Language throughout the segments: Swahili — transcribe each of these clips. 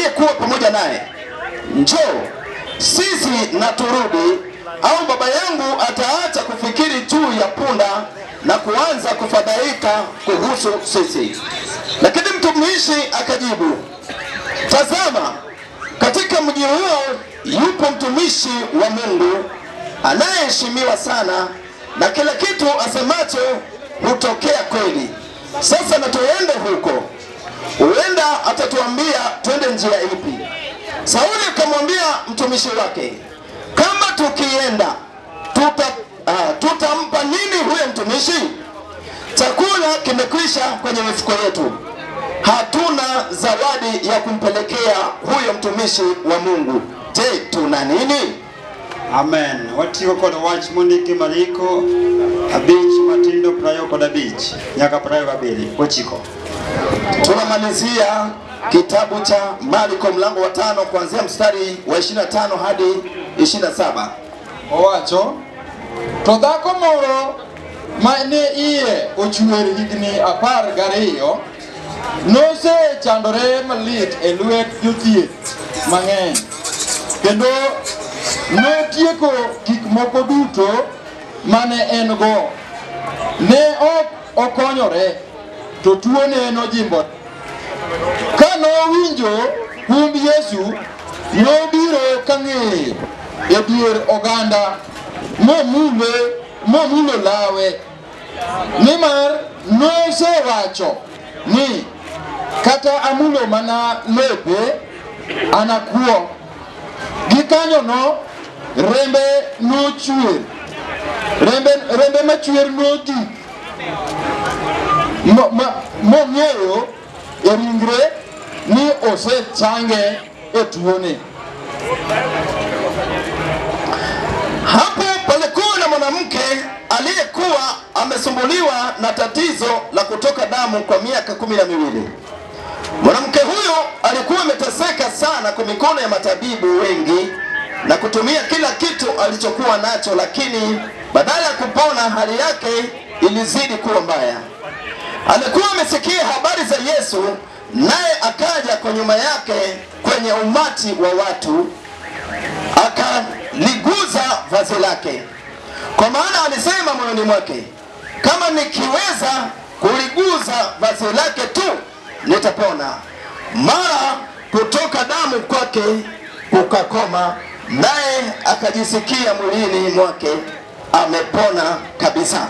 aliyekuwa pamoja naye, njoo sisi na turudi, au baba yangu ataacha kufikiri juu ya punda na kuanza kufadhaika kuhusu sisi. Lakini mtumishi akajibu, tazama, katika mji huo yupo mtumishi wa Mungu anayeheshimiwa sana, na kila kitu asemacho hutokea kweli. Sasa na tuende huko, huenda atatuambia twende njia ipi. Sauli akamwambia mtumishi wake, kama tukienda tutampa nini huyo mtumishi? Chakula kimekwisha kwenye mifuko yetu, hatuna zawadi ya kumpelekea huyo mtumishi wa Mungu. Je, tuna nini? Amen. Watiko koda wach mondiki Mariko abich matindo prayo koda abich nyaka prayo gabili ochiko. Tunamalizia kitabu cha Mariko mlango wa 5 kuanzia mstari wa 25 hadi 27. Owacho, to dhako moro mane iye ochwer higni 12 nose chandore malit e lwet jothieth mang'eny, kendo notieko gik moko duto mane en go. Ne ok okonyore, to tuone nojimbo. Ka nowinjo humb Yesu, nobiro kang'eye e dier oganda momulo lawe, nimar nosewacho ni kata amulo mana lepe anakuo. Gikanyono rembe nochwer, rembe machwer noti mong'eyo e ringre ni osechange e tuone. Hapo palikuwa na mwanamke aliyekuwa amesumbuliwa na tatizo la kutoka damu kwa miaka 12. Mwanamke huyo alikuwa ameteseka sana kwa mikono ya matabibu wengi na kutumia kila kitu alichokuwa nacho, lakini badala ya kupona hali yake ilizidi kuwa mbaya. Alikuwa amesikia habari za Yesu, naye akaja kwa nyuma yake kwenye umati wa watu, akaliguza vazi lake, kwa maana alisema moyoni mwake, kama nikiweza kuliguza vazi lake tu nitapona. Mara kutoka damu kwake kukakoma, naye akajisikia mwilini mwake amepona kabisa.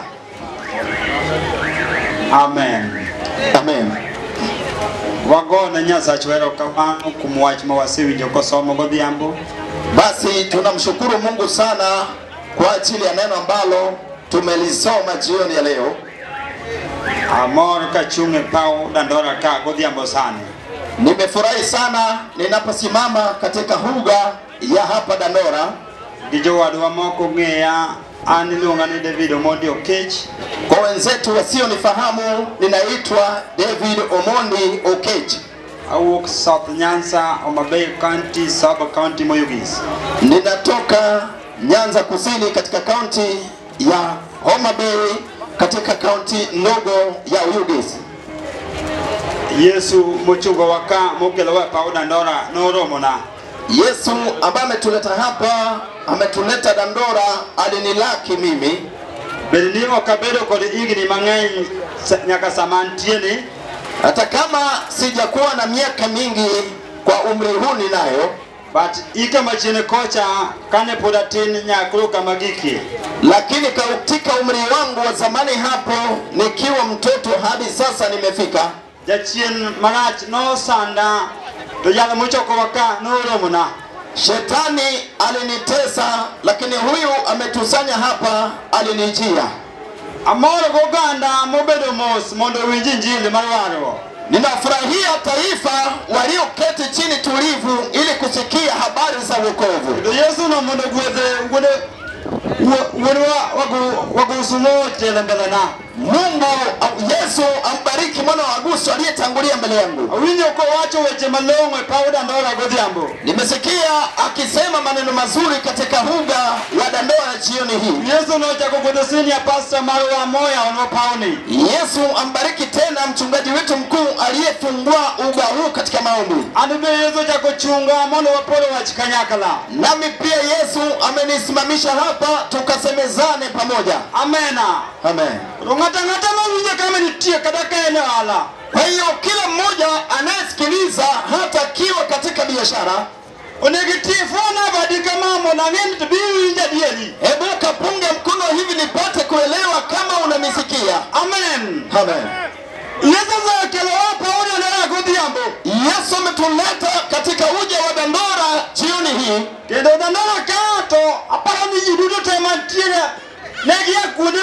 Amen. Amen. Wagona Nyasaye wero kamano kumwach mawasewinjo kosomo godhiambo. Basi tunamshukuru Mungu sana kwa ajili ya neno ambalo tumelisoma jioni ya leo. Amor kachunge pao dandora ka godhiambo sana. Nimefurahi sana ninaposimama katika huga ya hapa Dandora. Gijowadwa moko ng'eya, an iluonga ni David Omondi Okech. Kwa wenzetu wasionifahamu, ninaitwa David Omondi Okech. Awuok South Nyanza, Homa Bay County, Saba County, Moyugis. Ninatoka Nyanza Kusini katika kaunti ya Homa Bay katika kaunti ndogo ya Ugis. Yesu mochungo waka mokelo wa pao Dandora noromona. Yesu ambaye ametuleta hapa, ametuleta Dandora, alinilaki mimi. Belinimo kabedo kodi igni mang'eny nyaka samantieni. Hata kama sijakuwa na miaka mingi kwa umri huu ninayo, but ika machine kocha kane podatin nyakuru kama giki. Lakini katika umri wangu wa zamani hapo nikiwa mtoto hadi sasa nimefika, Jachien marach no sanda to yala muchoko waka no romona. Shetani alinitesa, lakini huyu ametusanya hapa alinijia. Amoro goganda mobedo mos mondo winji injili marwaro. Ninafurahia taifa walioketi chini tulivu ili kusikia habari za wokovu. Yesu no mondo gwethe wagu sumo tele mbelana. Mungu Yesu ambariki mwana wa Agusto aliyetangulia mbele yangu. Awinyo ko wacho weche malong'o e paw Dandora godhiambo. Nimesikia akisema maneno mazuri katika huga wa Dandora jioni hii. Yesu nochako godo senior pastor Marwa Moya ono pawni. Yesu ambariki tena mchungaji wetu mkuu aliyefungua uga huu katika maombi. Anibe Yesu chako chunga mono wapolo wach kanyakala. Nami pia Yesu amenisimamisha hapa tukasemezane pamoja. Amena. Amen. Ngata mawinja kama nitie kadaka ene ala. Kwa hiyo kila mmoja anayesikiliza hata kiwa katika biashara onegitifona badika mambo na ngeni tubiwinja dieli. Hebu kapunge mkono hivi nipate kuelewa kama unanisikia. Amen. Amen. Yesu zakelewa pamoja na godhiambo. Yesu ametuleta katika uja wa Dandora jioni hii. Kendo Dandora kato apara ni jidudu temantira. Negia kundi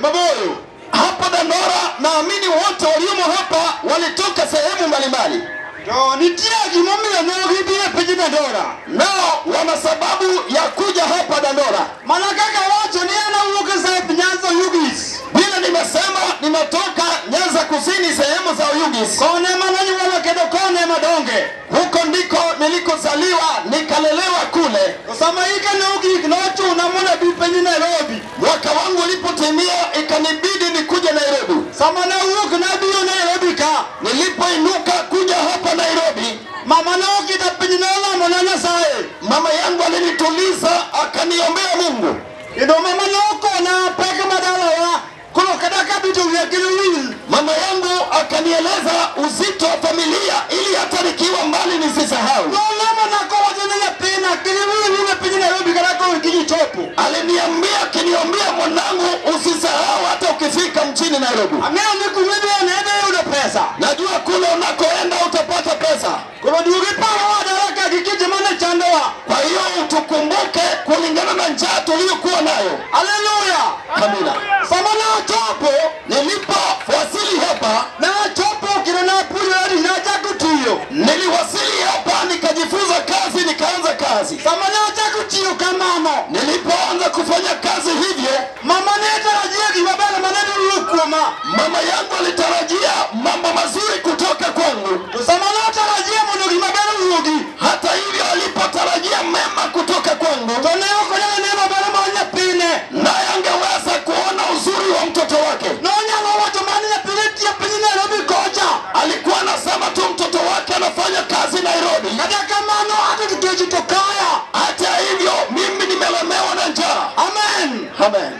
maboyo. Hapa Dandora naamini wote waliomo hapa walitoka sehemu mbalimbali. To nitia gimomile no gibire peji Dandora. Nao wana sababu ya kuja hapa Dandora. Malakaka wacho ni ana uke sa Nyanza Ugis. Bila nimesema ninatoka Nyanza Kusini sehemu za Ugis. Kone manani wala kedo kone madonge. Huko ndiko nilikozaliwa nikalelewa kule. Kusamaika Ugi nochu unamuna bipenyi Nairobi. Mwaka wangu ulipotimia ikanibidi nikuje Nairobi. Samana uoku nabiyo Nairobi ka. Nilipoinuka kuja hapa Nairobi, mama noki tapenyi nola monana sae. mama yangu alinituliza akaniombea Mungu. Ido mama noko na peke madala wa kulo kadaka bitu ya kiluwil. Mama yangu akanieleza uzito wa familia ili hata nikiwa mbali nisisahau. Nolema nako wajene ya pena kiluwil ule penyi Nairobi kadako wikiji chopo. Aliniambia kiniombea mwanangu usisahau hata ukifika mjini Nairobi. Amea ni kumebe ya nebe ule pesa. Najua kule unakoenda utapata pesa. Kulo diugipawa wa daraka kikiji mane chandoa. Kwa hiyo utukumbuke kulingana na njaa tuliyokuwa nayo. Haleluya. Amina. Samana chopo. Nilipowasili hapa Na chopo kirona puli hadi na chakutiyo. niliwasili hapa nikajifunza kazi nikaanza kazi. Samana chakutiyo kamamo. Nilipoanza kufanya kazi hivyo, Mama netarajia kibabala maneno lukuma. mama yangu alitarajia mambo mazuri kutoka kwangu. Samana tarajia mono kibabala lugi. Hata hivyo alipotarajia mema kutoka kwangu, Toneo kwenye neno bala manya pine. naye angeweza kuona uzuri wa mtoto wake. Nonya lo watu mani ya pileti ya pinyi Nairobi koja. Alikuwa anasema tu mtoto wake anafanya kazi Nairobi. Kadaka mano hatu tukeji tokaya. Hata hivyo mimi nimelemewa na njaa. Amen. Amen.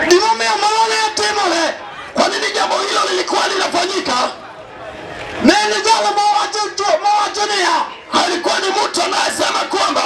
Dimome ya malone ya timole. Kwa nini jambo hilo lilikuwa linafanyika? Nene jala mawacho ni ya. Alikuwa ni mtu anayesema kwamba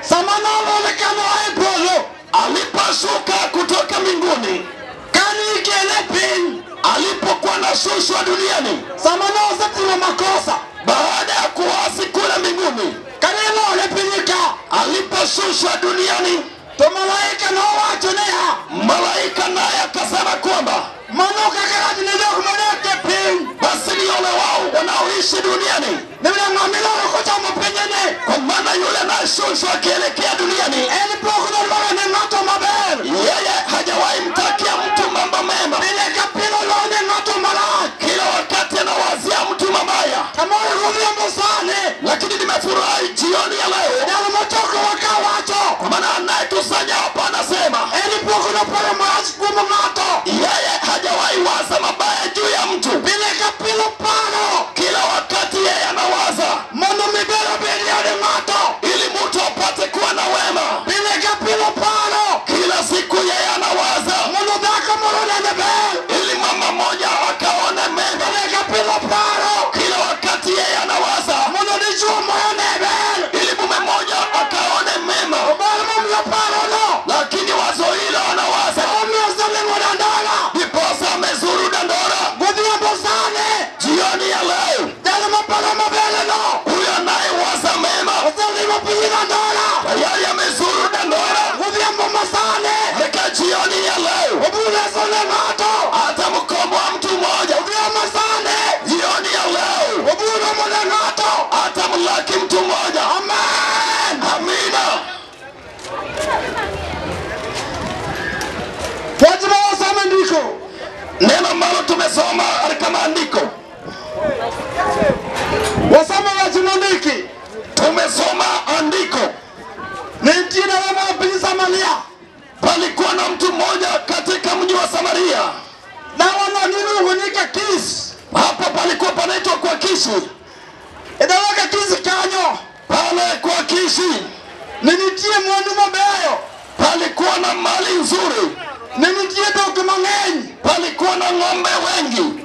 Samana lole kano haipolo. aliposhuka kutoka mbinguni, Kani ikele pin. alipokuwa nashushwa duniani, Samana osatime makosa. baada ya kuasi kule mbinguni, Kani lole pinika. aliposhushwa duniani, To malaika no wacho ni ya. malaika naye akasema kwamba Mano kakaraji ni doku maneke pin. basi ni ole wao wanaoishi duniani, Nibila ngamila kucha mpenyene. kwa maana yule anayeshushwa akielekea duniani, Eni poku na lole ni ngato mabel. yeye hajawahi mtakia mtu mambo mema. Bile kapilo lole ni ngato malak. Kila wakati anawazia mtu mabaya. Kamori kumia mbosane. Lakini nimefurahi jioni ya leo, Dala motoko waka wacho. kwa maana anayetusanya hapa anasema Eni poku na pole mwazi kumu ngato. yeye hajawahi waza mabaya juu ya mtu. Bile kapilo pano. Kila wakati yeye anawaza Mono mibelo beli ya ngato. ili mtu apate kuwa na wema. Bile kapilo pano. Kila siku yeye anawaza Mono daka moro na nebel. ili mama moja akaone mema. Bile kapilo pano. Kila wakati yeye anawaza Mono dijuo moyo nebel. ili mume moja akaone mema. Obala mumla pano no. Lakini wazo hilo anawaza Omi osale ngorandala. ndiposa amezuru Dandora Gudia mbosane. jioni ya leo. Dala mapala mabele no. Huyo anayewaza mema Osale mapinga dola. tayari amezuru Dandora. Gudia mbosane. Katika jioni ya leo Obule sole ngato. hata mkomo wa mtu mmoja Gudia mbosane. jioni ya leo Obule mole ngato. hata mlaki mtu mmoja. Amen. Amina. Wajima wasame ndiko. neno ambalo tumesoma katika maandiko. Wasoma wachimondiki. Tumesoma andiko. Nentina wama pili Samaria. Palikuwa na mtu mmoja katika mji wa Samaria. Na wana nini hunika Kis. Hapo palikuwa panaitwa kwa Kishi. Edawaka Kisi kanyo. Pale kwa Kishi Ninitie mwandu mabeyo. palikuwa na mali nzuri. Ninitie toke mangenyi. Palikuwa na ng'ombe wengi.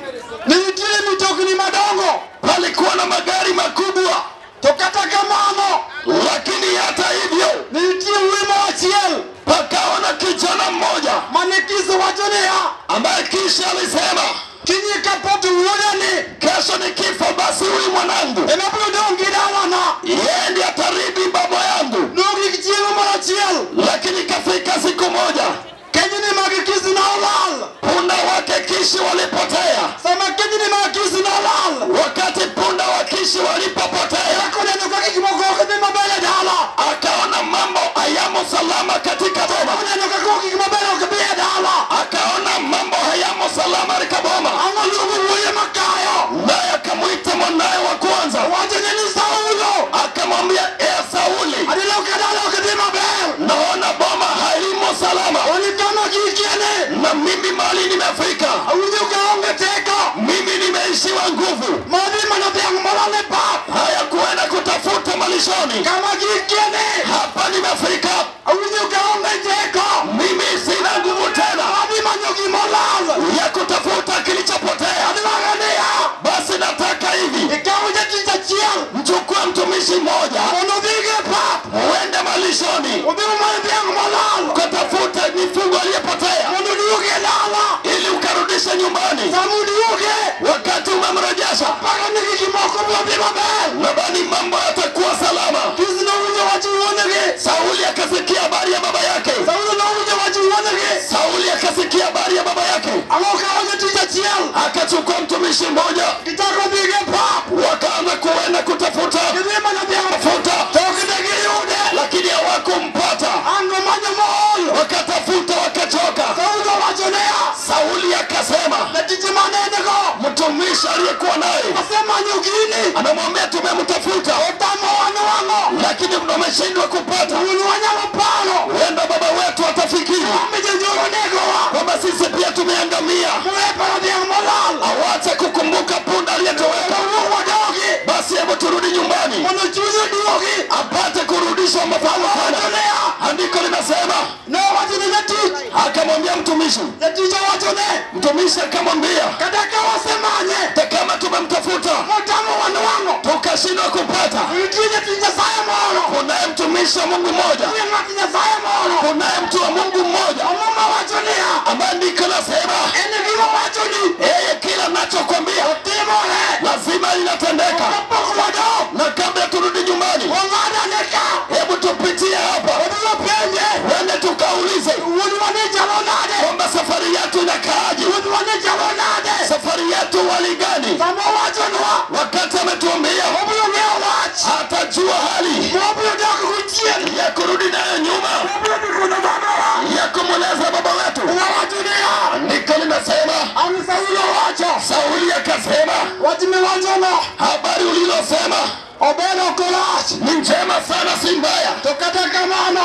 Ninitie mitoki ni madongo. Palikuwa na magari makubwa. Tokata kamano. Lakini hata hivyo Ninitie wima wachiel. pakawa na kijana mmoja Manekizo wajonea. ambaye Kishi alisema, Kinyi kapotu uonani. kesho nikifa basi huyu mwanangu Enapu dongi dawana. yeye ndiye atarithi baba yangu. Dongi kichielo marachiel. Lakini kafika siku moja Kenyi ni magikizi na olal. punda wake Kishi walipotea. Sama kenyi ni magikizi na olal. Wakati punda wa Kishi walipopotea, Kuna nukaki kimokoke ni mabele dala. akaona mambo hayamo salama katika boma. Kuna nukaki kimabele ukibia dala. Akaona mambo hayamo salama katika boma, Anga lugu uye makayo. naye akamwita mwanaye wa kwanza Waje nini Saulo. akamwambia, Sauli, Adila ukadala ukidima bel. naona boma haimo salama Onikama kikiene. na mimi mali nimefika, Awuzi ukaonge teka. mimi nimeishiwa nguvu. Madima na biangu malale pap. Haya kuenda kutafuta malishoni, Kama kikiene. hapa nimefika, Awuzi ukaonge teka. mimi sina nguvu tena Madima nyogi malala. ya kutafuta kilichopotea. Adila gania. Basi nataka hivi, Ikauje kinja chiel. mchukue mtumishi mmoja Onodhige pap. uende malishoni Udimu mali biangu malala. kutafuta mifugo iliyopotea Onuduge lala. ili ukarudishe nyumbani. Samuduge. Wakati umemrejesha, Paka niki kimoko bima bel. nadhani mambo yatakuwa salama. Kizi na uja wachi uonege. Sauli akasikia habari ya baba yake. Saulo na uja wachi uonege. Sauli akasikia habari ya baba yake, Amoka oje tija chiel. akachukua mtumishi mmoja, Kitako dige pap. wakaanza kuenda kutafuta Kidima na biangu. mafuta, Toki dege yude. lakini hawakumpata. Ango manyo mol. Wakatafuta wakachoka. Saulo wajonea. Sauli akasema, Natiji manene ko. mtumishi aliyekuwa naye Asema nyugini. anamwambia, tumemtafuta Otamo wano wango. lakini mmeshindwa kupata. Ulu wanyama palo. Huenda baba wetu atafikiri Amije joro nego wa. kwamba sisi pia tumeangamia, Mwepa na biangu malala. awache kukumbuka punda aliyetoweka. Ulu wadogi. Basi hebu turudi nyumbani Onuchuzi duogi. apate kurudishwa mapamo tena. Wajonea. Andiko linasema, No wajini natiji. akamwambia mtumishi, Natija wajone. mtumishi akamwambia, Kataka wasemanye. hata kama tumemtafuta Motamo wano wango. tukashindwa kupata, Uitije tinja saya moro. kunaye mtumishi wa Mungu mmoja, Uye ngatinja saya moro. kunaye mtu wa Mungu mmoja Omuma wajonea. ambaye andiko linasema, Ene kimo wajoni. yeye kila nachokwambia Timore. lazima linatendeka. Kapoku wado. Na kabla turudi nyumbani, Wangada neka. hebu tupitie hapa, Wadulo penye. wende tukaulize Udu wanija lonade. kwamba safari yetu inakaaje, Udu wanija lonade. safari yetu wali gani. Samo wajonwa. Wakati ametuambia Wabuyo ngeo wach. hatajua hali Wabuyo daku kuchien. ya kurudi nayo nyuma, Wabuyo dikuno baba. ya kumweleza baba wetu. Wawajonea. Andiko linasema, Ami Saulo wacho. Sauli akasema, Wajime wajono. habari ulilosema Obeno kolach. ni njema sana, si mbaya, Tokata kamano.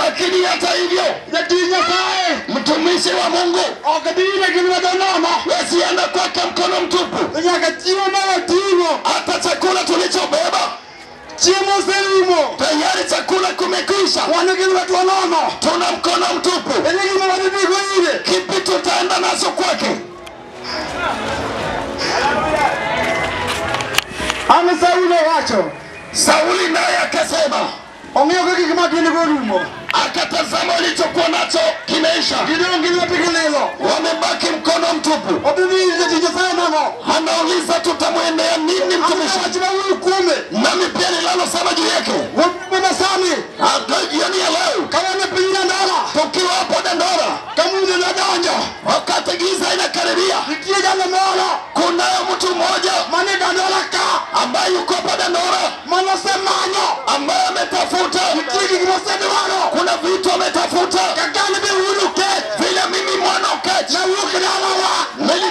lakini hata hivyo Netinya sae. mtumishi wa Mungu Okadire kinwadonono. wasienda kwake mkono mtupu. Nyaka chiemo na timo. Hata chakula tulichobeba Chiemo serumo. tayari, chakula kumekwisha, Wanegin watu wanono. tuna mkono mtupu. Enegi mwadibiko ile. Kipi tutaenda nacho kwake? Ami Saulo wacho. Sauli naye akasema, Ongeo kaki kama kini korumo. akatazama walichokuwa nacho kimeisha, Gideon kini wapikelelo. wamebaki mkono mtupu. Obibi ile tija sae nano. Anauliza tutamwendea nini Ami mtumishi? wachima ulu kume. Nami pia nilalosema juu yake, Wabebe sami. jioni ya leo Kama nepinja ndala. tukiwa hapo Dandora, Kamude na donjo. wakati giza inakaribia, Nikie jale moro. kunayo mtu mmoja Mane dandora ka. ambaye yuko hapa Dandora, Mano semanyo. ambaye ametafuta, Nikie kikimosebe wano. kuna vitu ametafuta Kakani bi ulu ke. vile mimi mwana uketi Na uke na lawa. nili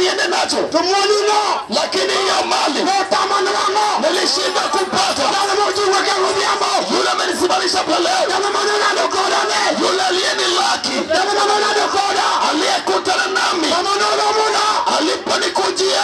niende nacho, Tumwonino. lakini hiyo mali Notamani wango. nilishinda kupata. Yana mojuwa kego diambo. Yule amenisimamisha pale leo, Yana manona dokodane. yule aliyenilaki, Yana manona dokoda. aliyekutana nami, Manona muna. aliponikujia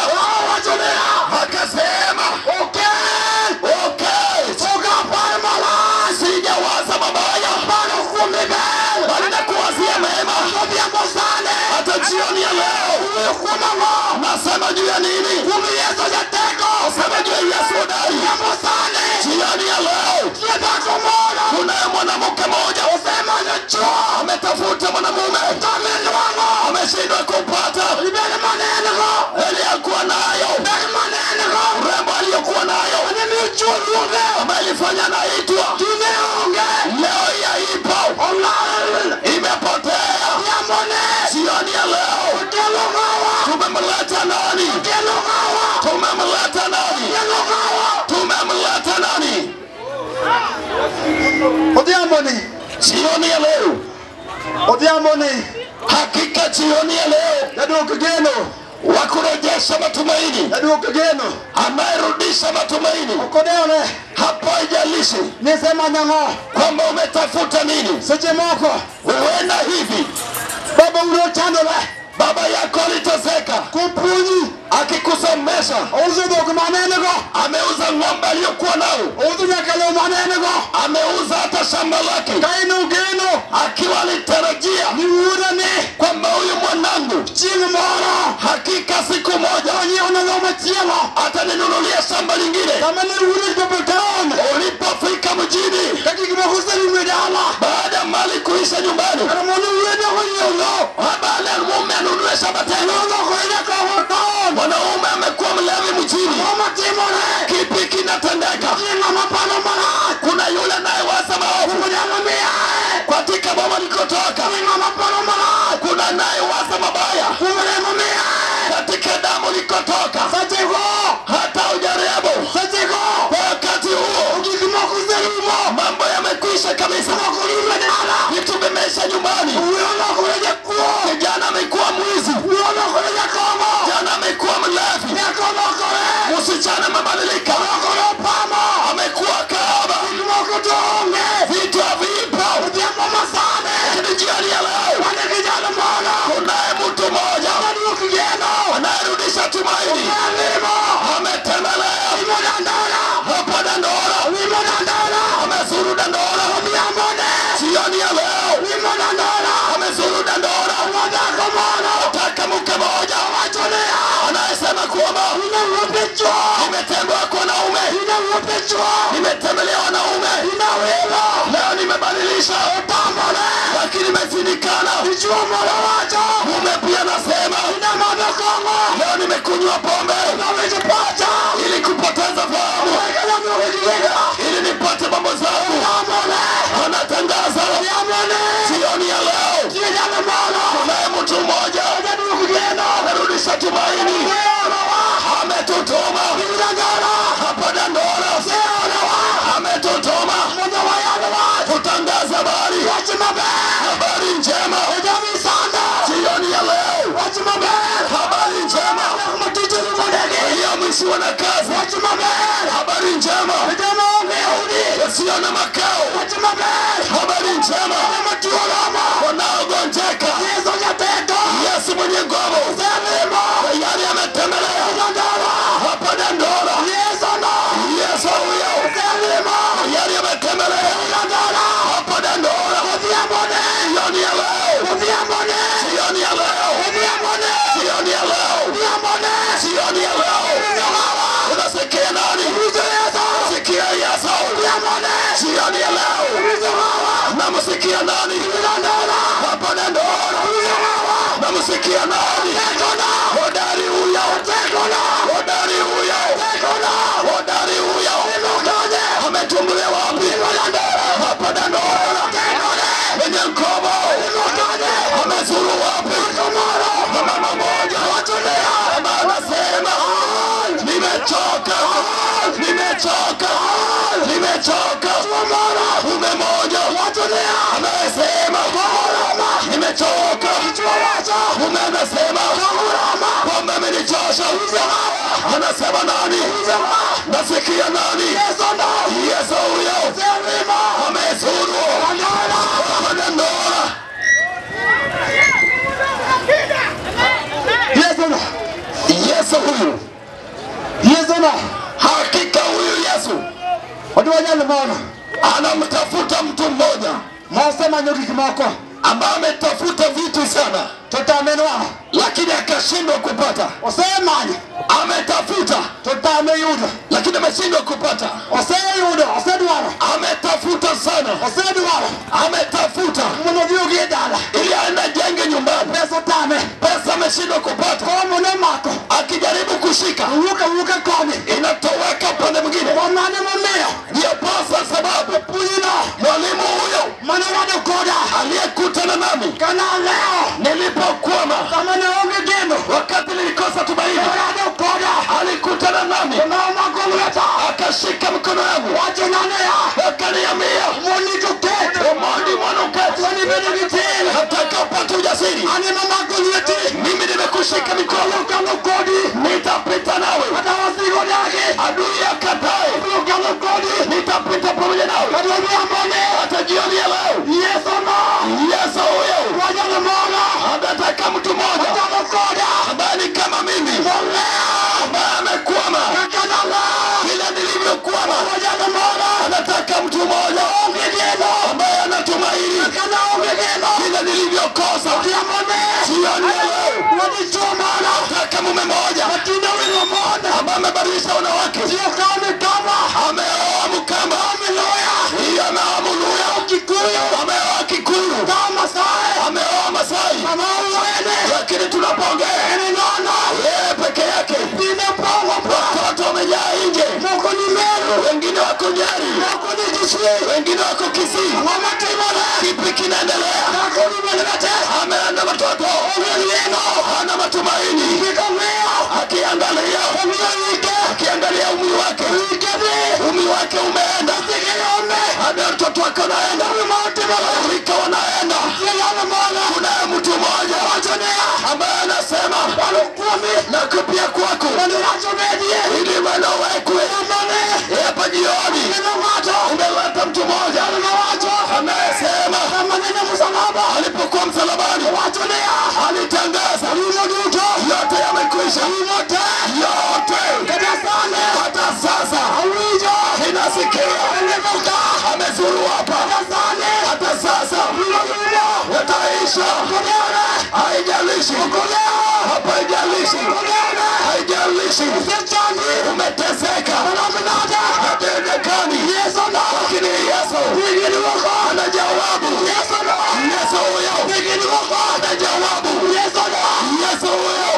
Wachonea. akasema Okay. Soka pale mala. sijawaza mabaya, Bado kumebe. bali nakuwazia mema. Diambo sane. Hata jioni ya leo Kumango. nasema juu ya nini? Kumiyezo ya teko. Nasema juu ya Yesu hodari. Diambo sane. Jioni ya leo Kietako mwana. kunaye mwanamke mmoja Usema nechua. ametafuta mwanamume, Tameni wango. ameshindwa kupata. Ibele manene ko. Aliyokuwa nayo, Ibele manene ko. urembo aliyokuwa nayo, Anemi uchunge. ambaye ilifanya naitwa, Tuneunge. leo hii haipo, Online. imepotea. Yamone. Jioni ya leo Kelogawa. tumemleta nani? Kelogawa. Tumemleta nani? Kelogawa. Tumemleta nani? Odiamoni. Jioni ya leo, Odiamoni. hakika jioni ya leo Yaduka geno. wa kurejesha matumaini, Yaduka geno. anayerudisha matumaini. Kodeone. Hapo haijalishi Nisema nyango. kwamba umetafuta nini. Seche moko. Wewe na hivi, Baba uno chandole. baba yako aliteseka Kupunyi. akikusomesha, Ouzo doku manene ko. ameuza ng'ombe aliyokuwa nao, Ouzo nyakalo manene ko. ameuza hata shamba lake, Kaino geno. akiwa alitarajia Ni urane. kwamba huyu mwanangu Chingu moro. hakika siku moja Onye ngoma chielo. ataninunulia shamba lingine. Kama ni uri double town. Ulipofika mjini, Kaki kimakusani umedala. baada ya mali kuisha nyumbani, Kama mwani uwene kwenye baada ya mume anunue shamba tena, mwanaume amekuwa mlevi mjini. Kipi kinatendeka? Kuna yule anayewaza maovu katika boma likotoka, kuna anayewaza mabaya katika damu likotoka. Hata ujaribu wakati huo, mambo yamekwisha kabisa, vitu vimesha nyumbani. Kijana amekuwa mwizi, kijana amekuwa mlevi, msichana amebadilika, amekuwa kahaba, vitu havipo. Lakini jioni ya leo kunaye mtu mmoja anayerudisha tumaini, ametembelea hapa Dandora, amezuru Dandora jioni ya leo, amezuru Dandora, nataka mke mmoja anayesema kwamba nimetembea kwa wanaume, nimetembelea wanaume, leo nimebadilisha, lakini nimezindikana. Mume pia nasema leo nimekunywa pombe ili kupoteza fahamu, ili nipate mambo zangu. Anatangaza jioni ya leo kunaye mtu mmoja anarudisha tumaini, ametutuma hapa Dandora, ametutuma kutangaza habari njema jioni ya leo, habari njema iliyomishiwa na kazi, habari njema yasiyo na makao, habari njema wanaogonjeka. Yesu mwenye nguvu tayari ametembelea hapa Dandora. Yesu huyo tayari ametembelea hapa Dandora. Jioni ya leo, jioni ya leo, jioni ya leo, jioni ya leo, unasikia nani? Sikia Yesu. Jioni ya leo namsikia nani? Hapa Dandora namsikia nani? Hodari huyo, hodari huyo, hodari huyo ametumbulia wapi? Hapa Dandora wenye mkoba amezuru wapi? Mama moja ambaye anasema nimechoka, nimechoka, nimechoka. Mume moja anayesema nimechoka, mume anasema kwamba kunichosha. Anasema nani? Nasikia nani? Yesu huyo amezuru Mandora. Yesu huyu. Hakika huyu Yesu anamtafuta mtu mmoja ambaye ametafuta vitu sana lakini akashindwa kupata. Ametafuta lakini ameshindwa kupata. Ametafuta sana. Ametafuta ili aende jenge nyumbani. Pesa ameshindwa kupata. Akijaribu kushika inatoweka upande mwingine. Ndio pasa sababu mwalimu huyo aliyekutana nami nilipokwama wakati nilikosa tumaini, alikutana nami akashika mkono wangu akaniambia Omondi mwanukati nataka upate ujasiri. Mimi nimekushika mikono nitapita nawe. Adui akatae nitapita pamoja nawe. Hata jioni ya leo Yesu huyo anataka mtu mmoja ambaye ni kama mimi, ambaye amekwama vile nilivyokwama. Anataka mtu mmoja ambaye anatumaini vile nilivyokosa. Jioni ya leo nataka mume mmoja ambaye amebadilisha wanawake. Ameoa Mkamba, hiyo ameoa Mluya, ameoa Kikuyu, ameoa Masai. Lakini tunapoongea yeye peke yake, watoto wamejaa nje. Wengine wako Nyeri, wengine wako Kisii. Kipi kinaendelea? Ameenda watoto, hana matumaini. Akiangalia umri wake umeenda. Hadi watoto wako naenda, rika wanaenda. Kuna mtu mmoja ambaye anasema nakupia kwako ili mwendo wekwe. Hapa jioni umeleta mtu mmoja anayesema alipokuwa msalabani alitangaza yote yamekwisha. Yote hata sasa ninasikia amezuru hapa. Hata sasa yataisha. Haijalishi hapa, haijalishi umeteseka hatendekani, lakini Yesu ana jawabu. Yesu huyo ana jawabu. Yesu huyo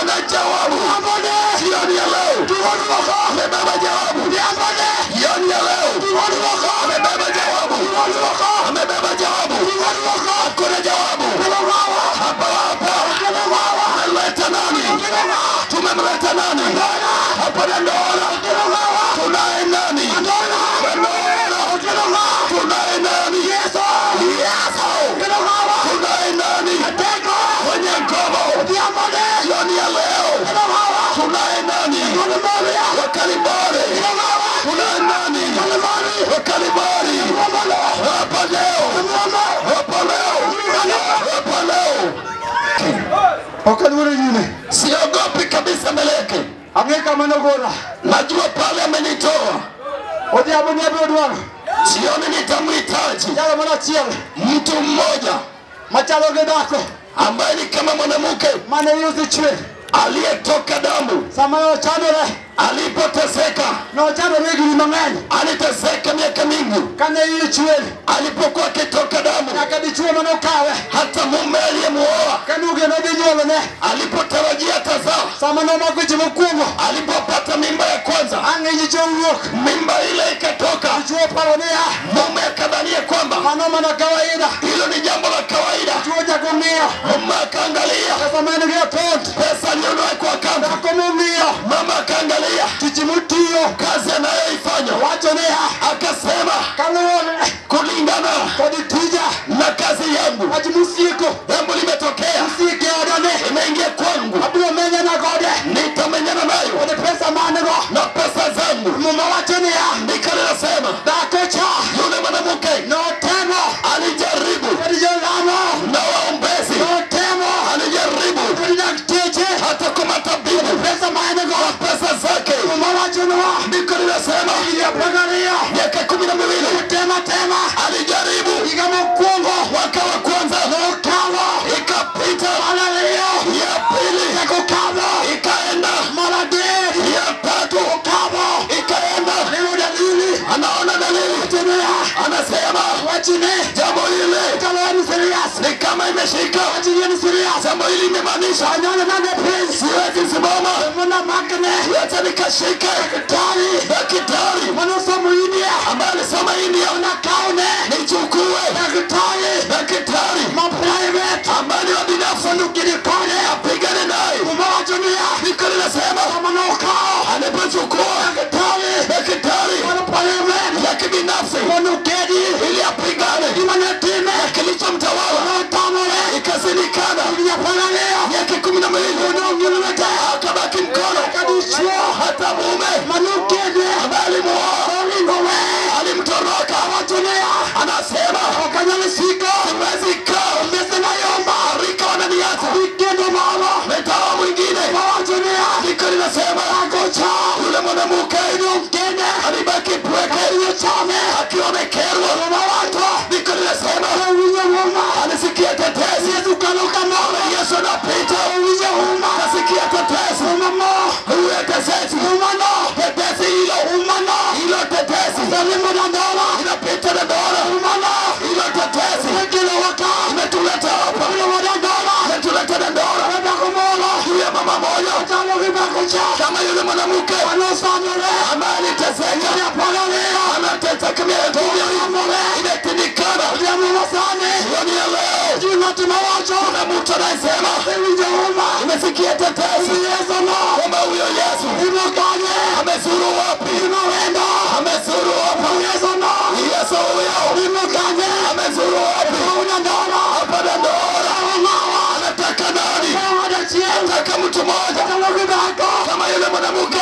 ana jawabu. Jioni ya leo amebeba jawabu. Jioni ya leo amebeba jawabu. Amebeba jawabu. Kuna jawabu hapa. Ameleta nani? Tumemleta nani? Hapa Dandora tunaye nani? Tunaye nani? Tunaye nani? Kwenye ngoma jioni ya leo tunaye nani? Wakalibari. Tunaye nani? Wakalibari. Hapa leo. Siogopi kabisa mbele yake. Najua pale amenitoa. Sioni nitamhitaji mtu mmoja ambaye ni kama mwanamke aliyetoka damu. Alipoteseka aliteseka miaka mingi. Alipokuwa akitoka damu, hata mume aliyemuoa alipotarajia tazaa, alipopata mimba ya kwanza, mimba ile ikatoka, mume akadhania kwamba hilo ni jambo la kawaida. Mume akaangalia pesa iliyowekwa kando. Mama akaangalia kazi anayoifanya, akasema kulingana na kazi yangu jambo limetokea, imeingia kwangu. kode. Nitamenyana nayo. Ode pesa manego. Na pesa zangu. Muma wacheni ya. Nikali nasema. Dakocha. Yule mwanamke. No temo. Alijaribu. Alijolamo. Na waombezi. No temo. Alijaribu. Alijakteche. Hata kwa matabibu. Pesa manego. Na pesa zake. Muma wacheni wa. Nikali nasema. Iliyapagalia. Miaka 12. Tema. Alijaribu. Igamo kuongo. Mwaka wa kwanza. No kama. Ikapita. Haleluya. Ya pili. Yako kama. Ikaenda. Malade. Ya tatu. Kama. Ikaenda. Neno dalili. Anaona dalili. Tembea. Anasema. Wachine. Jambo hili. Kalani serious. Ni kama imeshika. Wachine serious. Jambo hili imemaanisha. Anyone nane prince. Siwezi simama. Mwana makne. Wacha nikashike. Daktari. Daktari. Manosomo India. Ambaye alisoma India. Unakaone. Nichukue. Daktari. Daktari. Private. Ambaye ni wa binafsi. Nukini kone. Apigane naye. Umawajunia. Nikali nasema. Manokao. Alipochukua. Daktari. Daktari. Private. Ya kibinafsi. Manukedi. Ili apigane. Imanetime. Na kilichomtawala. Tamore. Ikazindikana. Iyapangalea. Miaka 12. Unongilete. Akabaki mkono. Kadishwa. Hata mume. Manukedi. Ambaye alimuoa. Olingowe. Alimtoroka. Wajunia. Anasema. Wakanyalisika. Siwezi kaa. Mbese na yomba. Rika wananiacha. Wikendo mama. Metawa mwingine. Wajunia. Nikali nasema. Akocha. Yule mwanamke. Mkene. Alibaki pweke. Chame. Akiwa amekerwa. Mawato. Nikali nasema. Uwiye huma. Alisikia tetesi. Yesu kaluka mama. Yesu anapita. Uwiye huma. Kasikia tetesi. Umamo. Huyo tetesi. Umano. Tetesi hilo. Umano. Hilo tetesi. Salimu na dola. Inapita na dola. Umano. Hilo tetesi. Wekile waka. Imetuleta hapa. Ule wada dola. Imetuleta na dola. Wada kumola. Juu ya mama moja. Watalo kibakucha. Kama yule mwanamke. Wanosanole. Ambaye aliteseka. Yapagalea. Anateseka miaka 10. Imetindikana. Yamulasane. Jioni ya leo. Jumatima wacho. Kuna mtu anayesema. Uwiye huma. Imesikia tetesi. Yesu no. Kwamba huyo Yesu. Imokanye. Amezuru wapi? Imawenda. Amezuru wapi? Yesu no. Yesu huyo. Imokanye. Amezuru wapi? Una dola. Hapa na dola. Unawa. Anataka nani? Wada chie. Anataka mtu mmoja. Kalokibako. Kama yule mwanamke.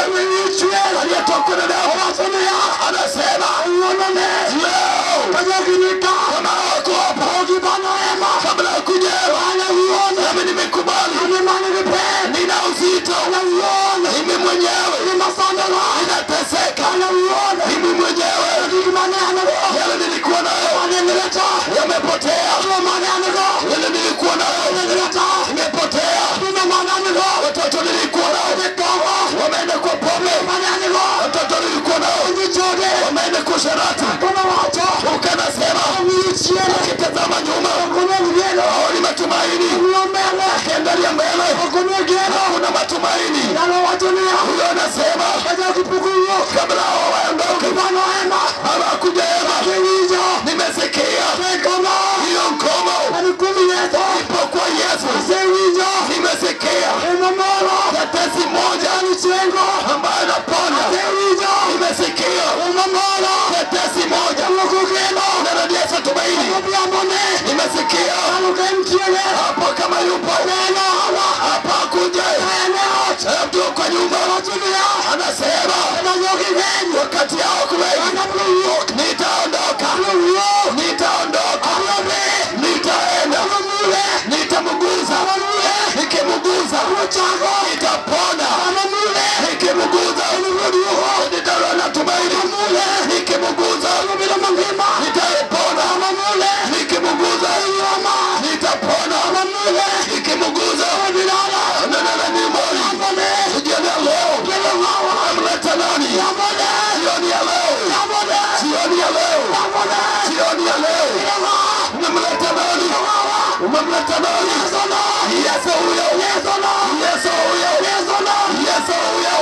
Aliyetoka na damu. Wasonia. Anasema. Uonone. Leo. Kajokinika. Kama wako hapa. Ukibano ema. Kabla ya kuja. Wale uone. Nami nimekubali. Unemani vipe. Nina uzito. Wale uone. Mimi mwenyewe. Nimasandala. Ninateseka. Wale uone. Mimi mwenyewe. Ukimane anego. Yale nilikuwa nayo. Wale nileta. Yamepotea. Umane anego. Yale nilikuwa nayo. Wale nileta. Imepotea. Umane anego. Watoto nilikuwa nao. Nikogo. Wameenda kwa pombe. Umane anego. Watoto nilikuwa nao. Unijode. Wameenda kwa sharati. Kuna wacho. Ukanasema. Umichiele. Akitazama nyuma. Kuna mgeno. Haoni matumaini. Kuna mbele. Akiangalia mbele. Kuna mgeno. Kuna matumaini. Yalo wajunia. Huyo anasema. Kaja kipukuyo. Kabla hao waondoke. Kibano ema. Hawakuja ema. Kewijo. Nimesikia. Mekono. Hiyo ngoma. Anikumi yeto. Ipo kwa Yesu. Sewijo. Nimesikia. Emamoro. Tetesi moja. Anichengo. Ambayo napona. Sewijo. Nimesikia. Emamoro. Tetesi moja. Mukugeno. Narejesha tumaini. Kubiambone. Nimesikia. Aluka mtiele. Hapo kama yupo. Neno hawa. Hapa kuja. Neno. Mtu kwa nyumba. Wajunia. Anasema. Kajoki genyo. Wakati hao kuwengi. Nitaondoka. Nitaondoka. Nitaenda. Nitamuguza. Nikimuguza. Nitapona. Nikimuguza. Nitaona tumaini. Nikimuguza. Nitapona. Nikimuguza. Nitapona. Nikimuguza. Jioni ya leo. Amleta nani? Jioni ya leo. Jioni ya leo. Jioni ya leo. Umemleta nani? Umemleta nani? Yesu huyo. Yesu huyo. Yesu huyo.